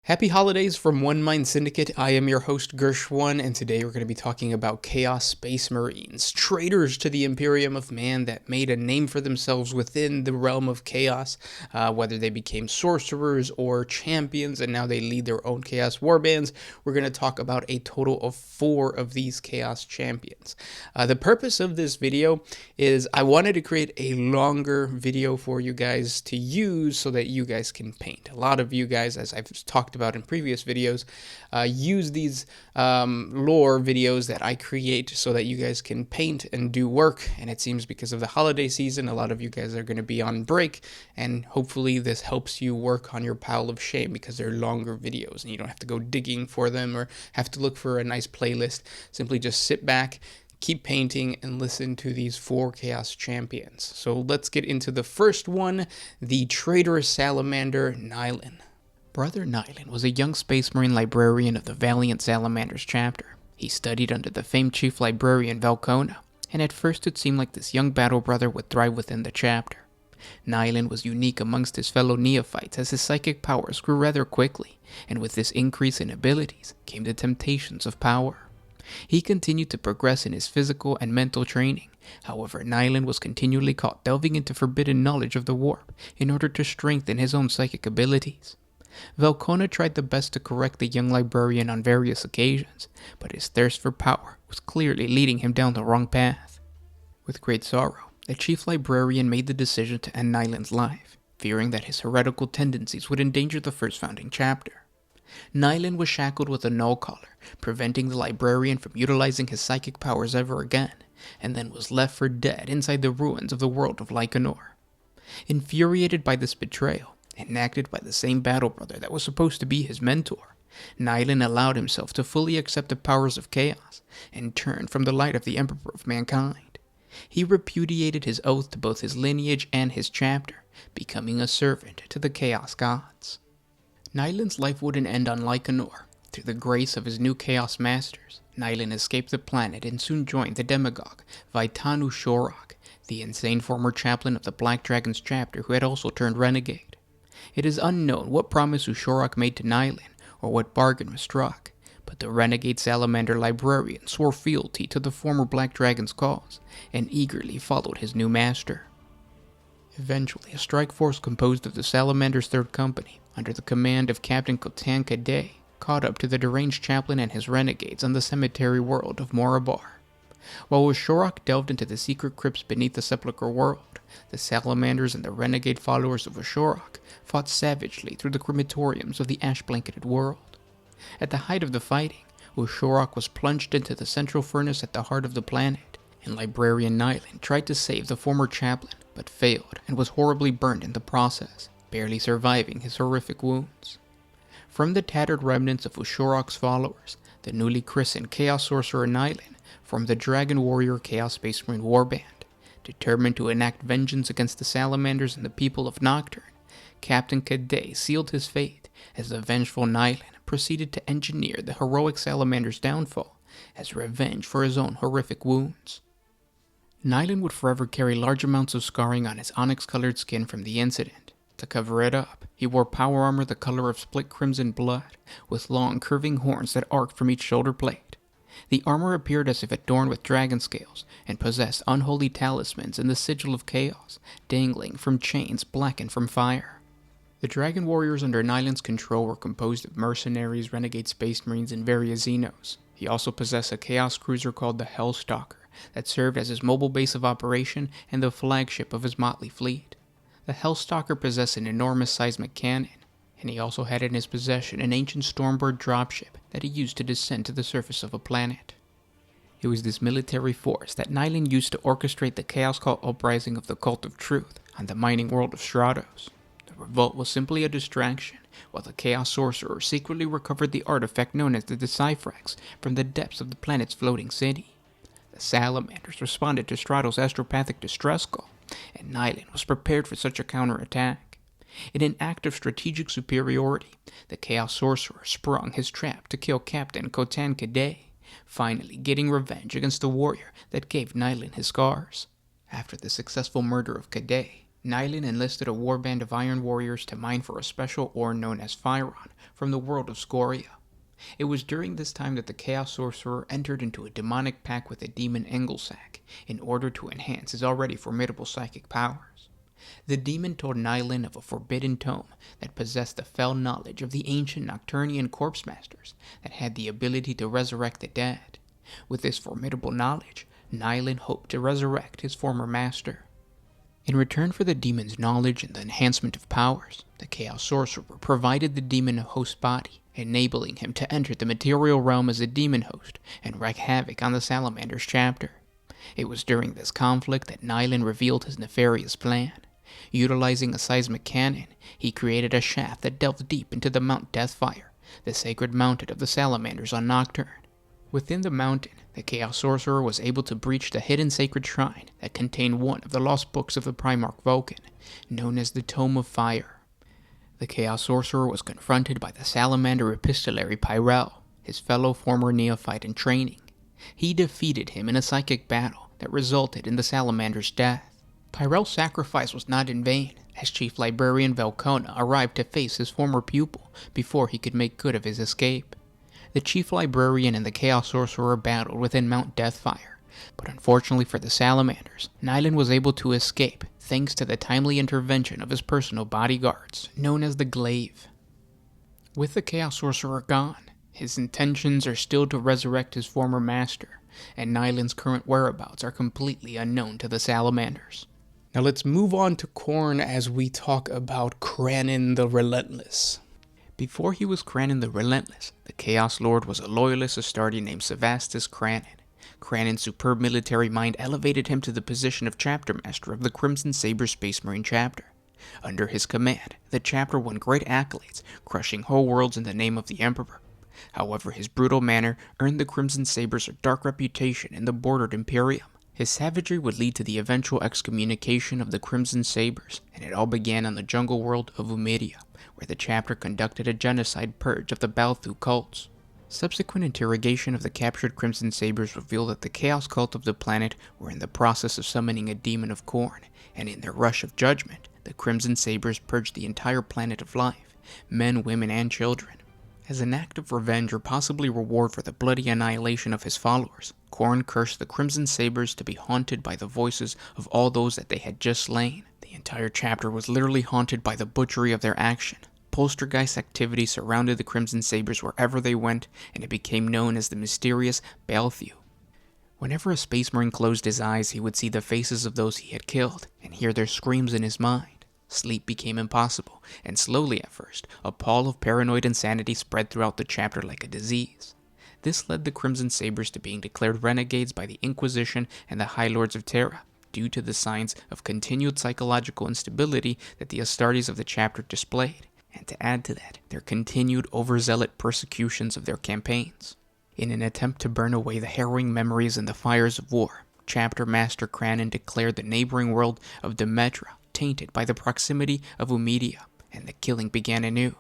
Happy holidays from One Mind Syndicate. I am your host Gershwan, and today we're going to be talking about Chaos Space Marines, traitors to the Imperium of Man that made a name for themselves within the realm of chaos, whether they became sorcerers or champions, and now they lead their own chaos warbands. We're going to talk about a total of 4 of these chaos champions. The purpose of this video is I wanted to create a longer video for you guys to use so that you guys can paint. A lot of you guys, as I've talked about in previous videos, use these lore videos that I create so that you guys can paint and do work. And it seems because of the holiday season, a lot of you guys are going to be on break, and hopefully this helps you work on your pile of shame because they're longer videos and you don't have to go digging for them or have to look for a nice playlist. Simply just sit back, keep painting, and listen to these 4 chaos champions. So let's get into the first one, the traitorous Salamander, Nylon. Brother Nylon was a young space marine librarian of the Valiant Salamanders chapter. He studied under the famed chief librarian Velcona, and at first it seemed like this young battle brother would thrive within the chapter. Nylon was unique amongst his fellow neophytes as his psychic powers grew rather quickly, and with this increase in abilities came the temptations of power. He continued to progress in his physical and mental training. However, Nylon was continually caught delving into forbidden knowledge of the warp in order to strengthen his own psychic abilities. Velcona tried the best to correct the young librarian on various occasions, but his thirst for power was clearly leading him down the wrong path. With great sorrow, the chief librarian made the decision to end Nylon's life, fearing that his heretical tendencies would endanger the first founding chapter. Nylon was shackled with a null collar, preventing the librarian from utilizing his psychic powers ever again, and then was left for dead inside the ruins of the world of Lycanor. Infuriated by this betrayal, enacted by the same battle brother that was supposed to be his mentor, Nylon allowed himself to fully accept the powers of chaos and turned from the light of the Emperor of Mankind. He repudiated his oath to both his lineage and his chapter, becoming a servant to the Chaos Gods. Nylon's life wouldn't end on Lycanor. Through the grace of his new Chaos Masters, Nylon escaped the planet and soon joined the demagogue Vaitanu Shorak, the insane former chaplain of the Black Dragon's chapter who had also turned renegade. It is unknown what promise Ushorak made to Nylon or what bargain was struck, but the renegade Salamander librarian swore fealty to the former Black Dragon's cause and eagerly followed his new master. Eventually, a strike force composed of the Salamander's Third Company, under the command of Captain Kotan Kadei, caught up to the deranged chaplain and his renegades on the cemetery world of Morabar. While Ushorak delved into the secret crypts beneath the Sepulchre world, the Salamanders and the renegade followers of Ushorak fought savagely through the crematoriums of the ash-blanketed world. At the height of the fighting, Ushorak was plunged into the central furnace at the heart of the planet, and Librarian Nylon tried to save the former chaplain, but failed and was horribly burned in the process, barely surviving his horrific wounds. From the tattered remnants of Ushorak's followers, the newly christened Chaos Sorcerer Nylon formed the Dragon Warrior Chaos Space Marine Warband. Determined to enact vengeance against the Salamanders and the people of Nocturne, Captain Kadei sealed his fate as the vengeful Nylon proceeded to engineer the heroic Salamander's downfall as revenge for his own horrific wounds. Nylon would forever carry large amounts of scarring on his onyx-colored skin from the incident. To cover it up, he wore power armor the color of split crimson blood, with long curving horns that arced from each shoulder plate. The armor appeared as if adorned with dragon scales, and possessed unholy talismans in the sigil of chaos, dangling from chains blackened from fire. The dragon warriors under Nylon's control were composed of mercenaries, renegade space marines, and various Xenos. He also possessed a chaos cruiser called the Hellstalker, that served as his mobile base of operation and the flagship of his motley fleet. The Hellstalker possessed an enormous seismic cannon, and he also had in his possession an ancient Stormbird dropship that he used to descend to the surface of a planet. It was this military force that Nylon used to orchestrate the Chaos Cult uprising of the Cult of Truth on the mining world of Stratos. The revolt was simply a distraction, while the Chaos Sorcerer secretly recovered the artifact known as the Deciphex from the depths of the planet's floating city. The Salamanders responded to Stratos' astropathic distress call, and Nylon was prepared for such a counterattack. In an act of strategic superiority, the Chaos Sorcerer sprung his trap to kill Captain Kotan Kadei, finally getting revenge against the warrior that gave Nylon his scars. After the successful murder of Kadei, Nylon enlisted a warband of Iron Warriors to mine for a special ore known as Fyron from the world of Scoria. It was during this time that the Chaos Sorcerer entered into a demonic pact with the demon Engelsack in order to enhance his already formidable psychic powers. The demon told Nylon of a forbidden tome that possessed the fell knowledge of the ancient Nocturnian corpse masters that had the ability to resurrect the dead. With this formidable knowledge, Nylon hoped to resurrect his former master. In return for the demon's knowledge and the enhancement of powers, the Chaos Sorcerer provided the demon a host body, enabling him to enter the material realm as a demon host and wreak havoc on the Salamander's chapter. It was during this conflict that Nylon revealed his nefarious plan. Utilizing a seismic cannon, he created a shaft that delved deep into the Mount Deathfire, the sacred mountain of the Salamanders on Nocturne. Within the mountain, the Chaos Sorcerer was able to breach the hidden sacred shrine that contained one of the lost books of the Primarch Vulcan, known as the Tome of Fire. The Chaos Sorcerer was confronted by the Salamander epistolary Pyrel, his fellow former neophyte in training. He defeated him in a psychic battle that resulted in the Salamander's death. Pyrel's sacrifice was not in vain, as Chief Librarian Velcona arrived to face his former pupil before he could make good of his escape. The Chief Librarian and the Chaos Sorcerer battled within Mount Deathfire, but unfortunately for the Salamanders, Nylon was able to escape thanks to the timely intervention of his personal bodyguards, known as the Glaive. With the Chaos Sorcerer gone, his intentions are still to resurrect his former master, and Nylon's current whereabouts are completely unknown to the Salamanders. Now let's move on to Khorne as we talk about Cranon the Relentless. Before he was Cranon the Relentless, the Chaos Lord was a loyalist Astartes named Sevastus Cranon. Cranon's superb military mind elevated him to the position of chapter master of the Crimson Saber Space Marine chapter. Under his command, the chapter won great accolades, crushing whole worlds in the name of the Emperor. However, his brutal manner earned the Crimson Sabers a dark reputation in the bordered Imperium. His savagery would lead to the eventual excommunication of the Crimson Sabers, and it all began on the jungle world of Umidia, where the chapter conducted a genocide purge of the Balthu cults. Subsequent interrogation of the captured Crimson Sabers revealed that the Chaos cult of the planet were in the process of summoning a demon of Khorne, and in their rush of judgment, the Crimson Sabers purged the entire planet of life, men, women, and children. As an act of revenge or possibly reward for the bloody annihilation of his followers, Khorne cursed the Crimson Sabers to be haunted by the voices of all those that they had just slain. The entire chapter was literally haunted by the butchery of their action. Poltergeist activity surrounded the Crimson Sabers wherever they went, and it became known as the mysterious Balthu. Whenever a Space Marine closed his eyes, he would see the faces of those he had killed, and hear their screams in his mind. Sleep became impossible, and slowly at first, a pall of paranoid insanity spread throughout the chapter like a disease. This led the Crimson Sabers to being declared renegades by the Inquisition and the High Lords of Terra, due to the signs of continued psychological instability that the Astartes of the chapter displayed, and to add to that, their continued overzealous persecutions of their campaigns. In an attempt to burn away the harrowing memories and the fires of war, Chapter Master Cranon declared the neighboring world of Demetra tainted by the proximity of Umidia, and the killing began anew.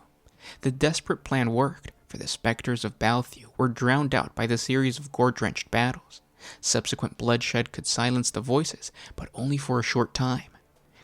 The desperate plan worked, for the specters of Balthu were drowned out by the series of gore-drenched battles. Subsequent bloodshed could silence the voices, but only for a short time.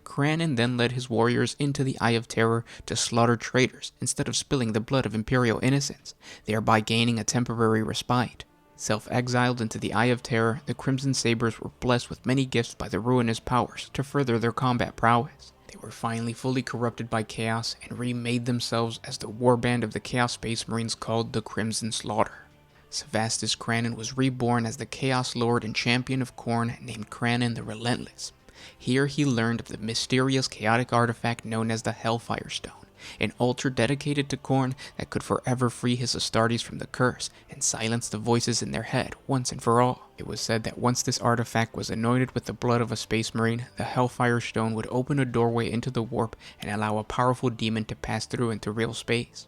Cranon then led his warriors into the Eye of Terror to slaughter traitors instead of spilling the blood of Imperial innocents, thereby gaining a temporary respite. Self-exiled into the Eye of Terror, the Crimson Sabers were blessed with many gifts by the ruinous powers to further their combat prowess. They were finally fully corrupted by chaos and remade themselves as the warband of the Chaos Space Marines called the Crimson Slaughter. Sevastus Cranon was reborn as the Chaos Lord and Champion of Khorne named Cranon the Relentless. Here he learned of the mysterious chaotic artifact known as the Hellfire Stone, an altar dedicated to Khorne that could forever free his Astartes from the curse and silence the voices in their head once and for all. It was said that once this artifact was anointed with the blood of a Space Marine, the Hellfire Stone would open a doorway into the warp and allow a powerful demon to pass through into real space.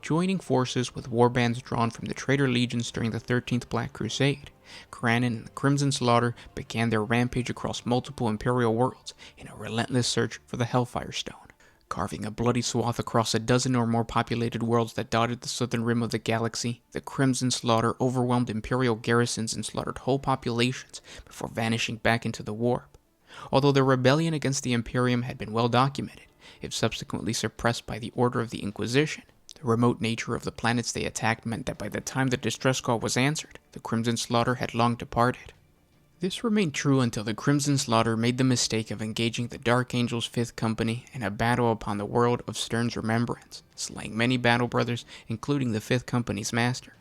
Joining forces with warbands drawn from the traitor legions during the 13th Black Crusade, Cranon and the Crimson Slaughter began their rampage across multiple Imperial worlds in a relentless search for the Hellfire Stone. Carving a bloody swath across a dozen or more populated worlds that dotted the southern rim of the galaxy, the Crimson Slaughter overwhelmed Imperial garrisons and slaughtered whole populations before vanishing back into the warp. Although the rebellion against the Imperium had been well documented, if subsequently suppressed by the order of the Inquisition, the remote nature of the planets they attacked meant that by the time the distress call was answered, the Crimson Slaughter had long departed. This remained true until the Crimson Slaughter made the mistake of engaging the Dark Angel's Fifth Company in a battle upon the world of Stern's remembrance, slaying many battle brothers, including the Fifth Company's master.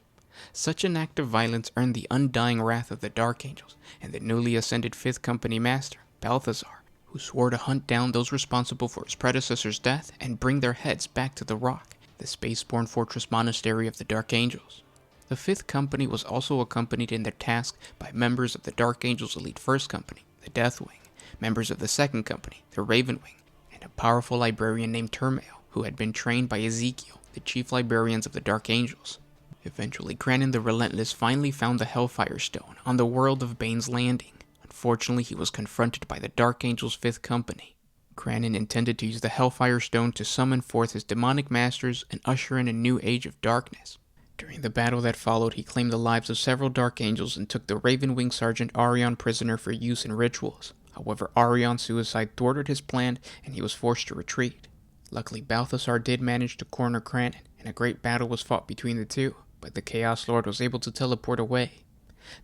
Such an act of violence earned the undying wrath of the Dark Angels and the newly ascended Fifth Company master, Balthazar, who swore to hunt down those responsible for his predecessor's death and bring their heads back to the Rock, the spaceborne fortress monastery of the Dark Angels. The Fifth Company was also accompanied in their task by members of the Dark Angels' elite First Company, the Death Wing, members of the Second Company, the Raven Wing, and a powerful librarian named Turmail, who had been trained by Ezekiel, the chief librarians of the Dark Angels. Eventually, Cranon the Relentless finally found the Hellfire Stone on the world of Bane's Landing. Unfortunately, he was confronted by the Dark Angels' Fifth Company. Cranon intended to use the Hellfire Stone to summon forth his demonic masters and usher in a new age of darkness. During the battle that followed, he claimed the lives of several Dark Angels and took the Raven Wing Sergeant Arion prisoner for use in rituals. However, Arion's suicide thwarted his plan, and he was forced to retreat. Luckily, Balthazar did manage to corner Cranon, and a great battle was fought between the two, but the Chaos Lord was able to teleport away.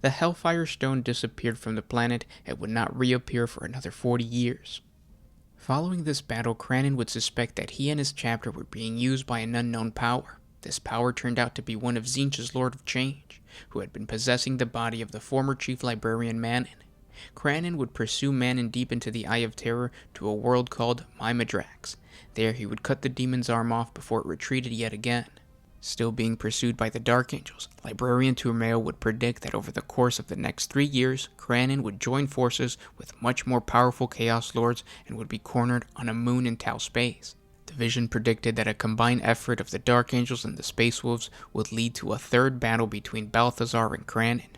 The Hellfire Stone disappeared from the planet and would not reappear for another 40 years. Following this battle, Cranon would suspect that he and his chapter were being used by an unknown power. This power turned out to be one of Tzeentch's Lord of Change, who had been possessing the body of the former chief librarian Manon. Cranon would pursue Manon deep into the Eye of Terror to a world called Mimidrax. There he would cut the demon's arm off before it retreated yet again. Still being pursued by the Dark Angels, Librarian Turmail would predict that over the course of the next 3 years, Cranon would join forces with much more powerful Chaos Lords and would be cornered on a moon in Tau space. The vision predicted that a combined effort of the Dark Angels and the Space Wolves would lead to a third battle between Balthazar and Cranon.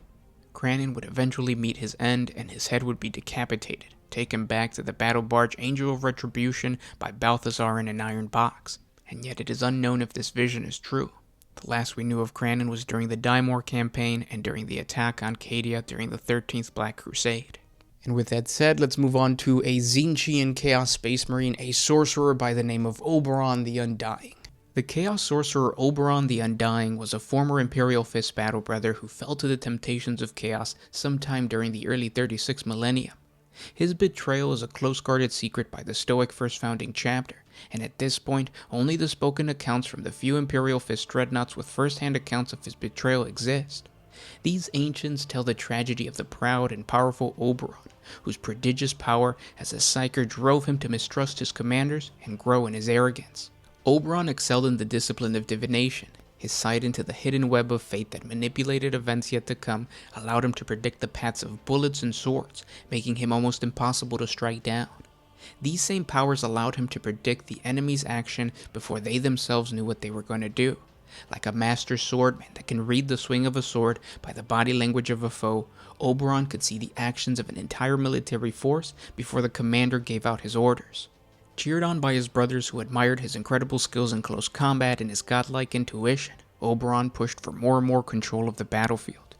Cranon would eventually meet his end, and his head would be decapitated, taken back to the battle barge Angel of Retribution by Balthazar in an iron box. And yet it is unknown if this vision is true. The last we knew of Cranon was during the Daimor campaign and during the attack on Cadia during the 13th Black Crusade. And with that said, let's move on to a Tzeentchian Chaos Space Marine, a sorcerer by the name of Oberon the Undying. The Chaos Sorcerer Oberon the Undying was a former Imperial Fist battle brother who fell to the temptations of Chaos sometime during the early 36th millennium. His betrayal is a close-guarded secret by the Stoic First Founding Chapter, and at this point, only the spoken accounts from the few Imperial Fist dreadnoughts with first-hand accounts of his betrayal exist. These ancients tell the tragedy of the proud and powerful Oberon, whose prodigious power as a psyker drove him to mistrust his commanders and grow in his arrogance. Oberon excelled in the discipline of divination. His sight into the hidden web of fate that manipulated events yet to come allowed him to predict the paths of bullets and swords, making him almost impossible to strike down. These same powers allowed him to predict the enemy's action before they themselves knew what they were going to do. Like a master swordman that can read the swing of a sword by the body language of a foe, Oberon could see the actions of an entire military force before the commander gave out his orders. Cheered on by his brothers who admired his incredible skills in close combat and his godlike intuition, Oberon pushed for more and more control of the battlefield,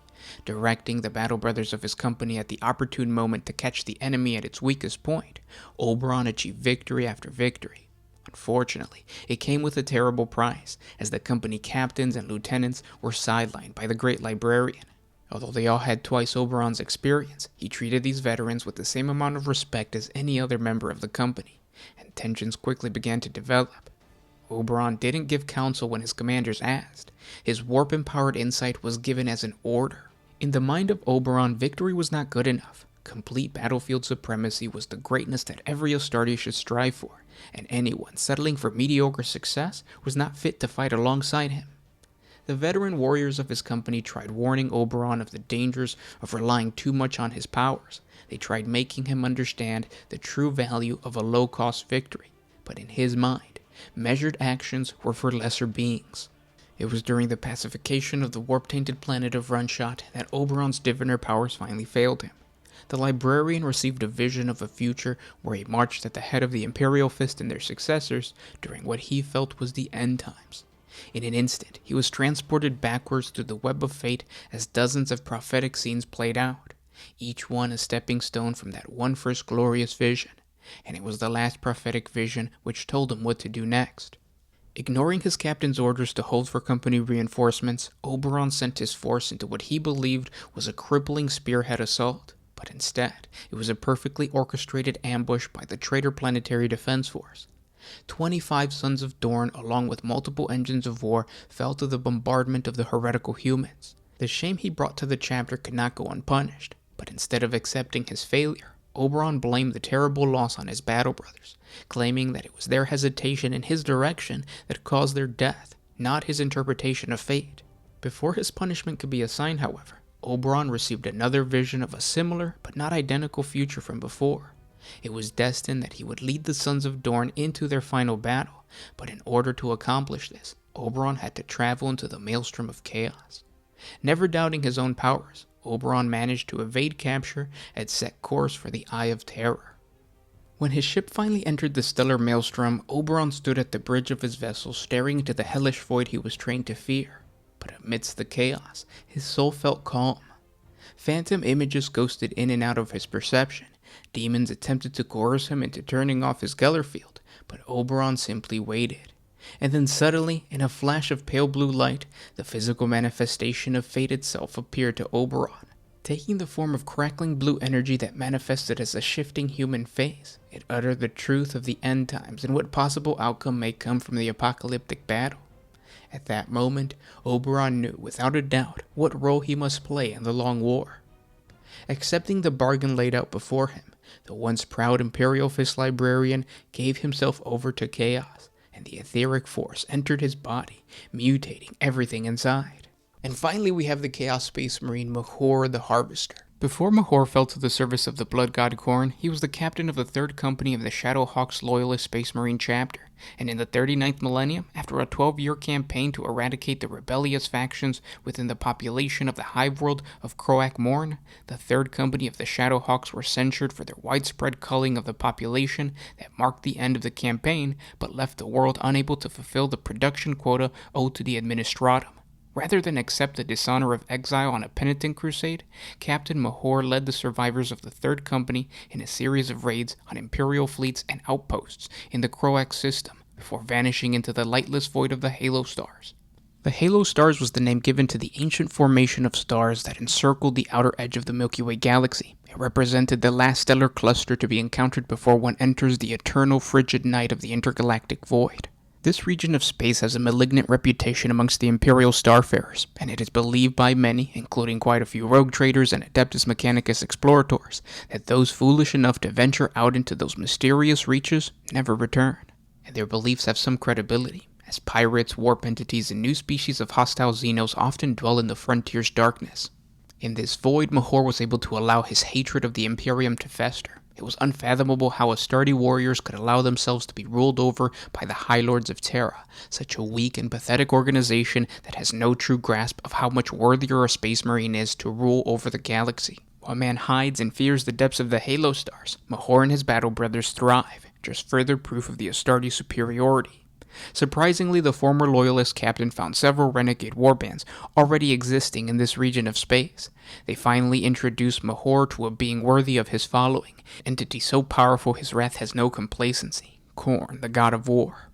directing the battle brothers of his company at the opportune moment to catch the enemy at its weakest point. Oberon achieved victory after victory. Unfortunately, it came with a terrible price, as the company captains and lieutenants were sidelined by the great librarian. Although they all had twice Oberon's experience, he treated these veterans with the same amount of respect as any other member of the company, and tensions quickly began to develop. Oberon didn't give counsel when his commanders asked. His warp-empowered insight was given as an order. In the mind of Oberon, victory was not good enough. Complete battlefield supremacy was the greatness that every Astartes should strive for, and anyone settling for mediocre success was not fit to fight alongside him. The veteran warriors of his company tried warning Oberon of the dangers of relying too much on his powers. They tried making him understand the true value of a low-cost victory, but in his mind, measured actions were for lesser beings. It was during the pacification of the warp-tainted planet of Runshot that Oberon's diviner powers finally failed him. The librarian received a vision of a future where he marched at the head of the Imperial Fist and their successors during what he felt was the end times. In an instant, he was transported backwards through the web of fate as dozens of prophetic scenes played out. each one a stepping stone from that one first glorious vision, and it was the last prophetic vision which told him what to do next. Ignoring his captain's orders to hold for company reinforcements, Oberon sent his force into what he believed was a crippling spearhead assault, but instead, it was a perfectly orchestrated ambush by the traitor Planetary Defense Force. 25 Sons of Dorn, along with multiple engines of war, fell to the bombardment of the heretical humans. The shame he brought to the chapter could not go unpunished, but instead of accepting his failure, Oberon blamed the terrible loss on his battle brothers, claiming that it was their hesitation in his direction that caused their death, not his interpretation of fate. Before his punishment could be assigned, however, Oberon received another vision of a similar but not identical future from before. It was destined that he would lead the Sons of Dorn into their final battle, but in order to accomplish this, Oberon had to travel into the maelstrom of chaos. Never doubting his own powers, Oberon managed to evade capture and set course for the Eye of Terror. When his ship finally entered the stellar maelstrom, Oberon stood at the bridge of his vessel staring into the hellish void he was trained to fear. But amidst the chaos, his soul felt calm. Phantom images ghosted in and out of his perception. Demons attempted to coerce him into turning off his Geller field, but Oberon simply waited. And then suddenly, in a flash of pale blue light, the physical manifestation of fate itself appeared to Oberon. Taking the form of crackling blue energy that manifested as a shifting human face, it uttered the truth of the end times and what possible outcome may come from the apocalyptic battle. At that moment, Oberon knew without a doubt what role he must play in the long war. Accepting the bargain laid out before him, the once proud Imperial Fist librarian gave himself over to chaos, and the etheric force entered his body, mutating everything inside. And finally we have the Chaos Space Marine Mahor the Harvester. Before Mahor fell to the service of the Blood God Khorne, he was the captain of the 3rd Company of the Shadowhawks Loyalist Space Marine Chapter, and in the 39th millennium, after a 12-year campaign to eradicate the rebellious factions within the population of the hive world of Croak Morn, the 3rd Company of the Shadowhawks were censured for their widespread culling of the population that marked the end of the campaign, but left the world unable to fulfill the production quota owed to the Administratum. Rather than accept the dishonor of exile on a penitent crusade, Captain Mahor led the survivors of the 3rd Company in a series of raids on Imperial fleets and outposts in the Croak system, before vanishing into the lightless void of the Halo Stars. The Halo Stars was the name given to the ancient formation of stars that encircled the outer edge of the Milky Way galaxy. It represented the last stellar cluster to be encountered before one enters the eternal frigid night of the intergalactic void. This region of space has a malignant reputation amongst the Imperial Starfarers, and it is believed by many, including quite a few rogue traders and Adeptus Mechanicus explorators, that those foolish enough to venture out into those mysterious reaches never return. And their beliefs have some credibility, as pirates, warp entities, and new species of hostile Xenos often dwell in the frontier's darkness. In this void, Mahor was able to allow his hatred of the Imperium to fester. It was unfathomable how Astarte warriors could allow themselves to be ruled over by the High Lords of Terra, such a weak and pathetic organization that has no true grasp of how much worthier a Space Marine is to rule over the galaxy. While man hides and fears the depths of the Halo Stars, Mahor and his battle brothers thrive, just further proof of the Astarte superiority. Surprisingly, the former Loyalist captain found several renegade warbands already existing in this region of space. They finally introduced Mahor to a being worthy of his following, entity so powerful his wrath has no complacency, Khorne, the god of war.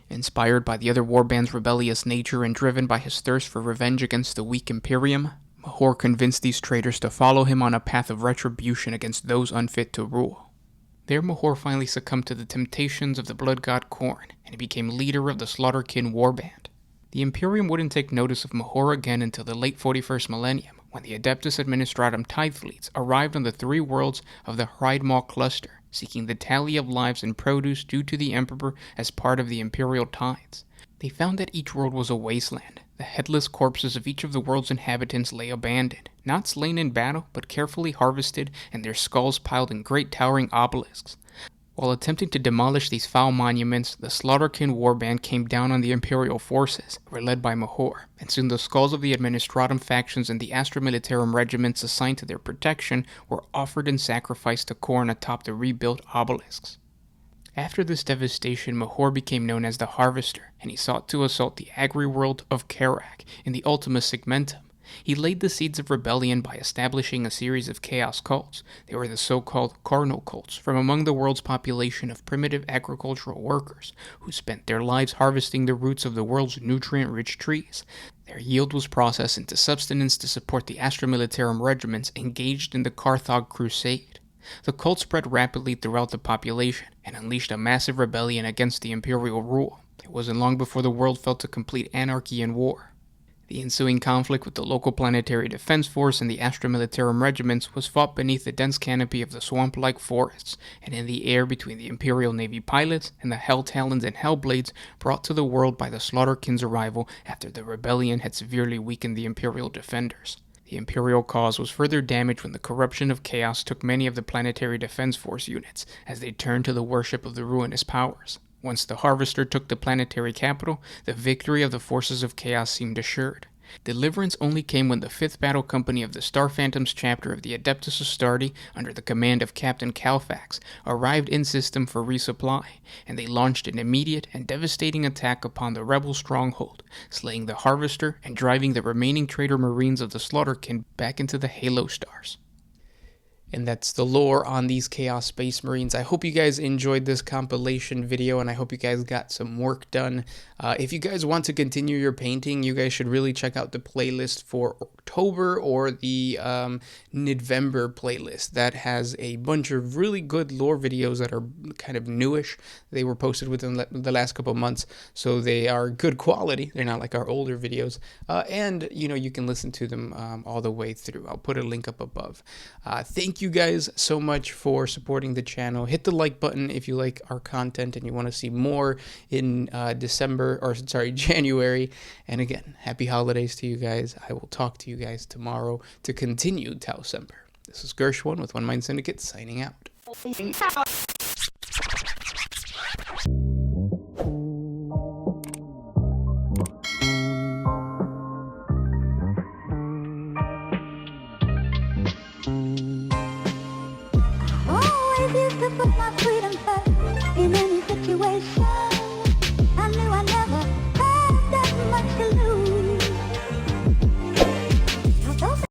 Inspired by the other warband's rebellious nature and driven by his thirst for revenge against the weak Imperium, Mahor convinced these traitors to follow him on a path of retribution against those unfit to rule. There Mahor finally succumbed to the temptations of the Blood God Khorne, and he became leader of the Slaughterkin warband. The Imperium wouldn't take notice of Mahor again until the late 41st millennium, when the Adeptus Administratum tide fleets arrived on the 3 worlds of the Hreidmal cluster, seeking the tally of lives and produce due to the Emperor as part of the Imperial tides. They found that each world was a wasteland. The headless corpses of each of the world's inhabitants lay abandoned, not slain in battle, but carefully harvested and their skulls piled in great towering obelisks. While attempting to demolish these foul monuments, the Slaughterkin warband came down on the Imperial forces, who were led by Mahor, and soon the skulls of the Administratum factions and the Astra Militarum regiments assigned to their protection were offered in sacrifice to Khorne atop the rebuilt obelisks. After this devastation, Mahor became known as the Harvester, and he sought to assault the agri-world of Karak in the Ultima Segmentum. He laid the seeds of rebellion by establishing a series of chaos cults. They were the so-called cardinal cults from among the world's population of primitive agricultural workers who spent their lives harvesting the roots of the world's nutrient-rich trees. Their yield was processed into substance to support the Astra Militarum regiments engaged in the Carthage Crusade. The cult spread rapidly throughout the population and unleashed a massive rebellion against the imperial rule. It wasn't long before the world fell to complete anarchy and war. The ensuing conflict with the local planetary defense force and the Astra Militarum regiments was fought beneath the dense canopy of the swamp-like forests and in the air between the Imperial Navy pilots and the Hell Talons and Hellblades brought to the world by the Slaughterkin's arrival after the rebellion had severely weakened the Imperial defenders. The Imperial cause was further damaged when the corruption of chaos took many of the planetary defense force units as they turned to the worship of the ruinous powers. Once the Harvester took the planetary capital, the victory of the forces of chaos seemed assured. Deliverance only came when the 5th Battle Company of the Star Phantoms chapter of the Adeptus Astartes, under the command of Captain Calfax, arrived in system for resupply, and they launched an immediate and devastating attack upon the rebel stronghold, slaying the Harvester and driving the remaining traitor marines of the Slaughterkin back into the Halo Stars. And that's the lore on these Chaos Space Marines. I hope you guys enjoyed this compilation video, and I hope you guys got some work done. If you guys want to continue your painting, you guys should really check out the playlist for October or the November playlist. That has a bunch of really good lore videos that are kind of newish. They were posted within the last couple months, so they are good quality. They're not like our older videos. And, you can listen to them all the way through. I'll put a link up above. Thank you guys so much for supporting the channel. Hit the like button if you like our content and you want to see more in January. And again, happy holidays to you guys. I will talk to you guys tomorrow to continue Tau Semper. This is Gershwin with One Mind Syndicate signing out. Always used to put my freedom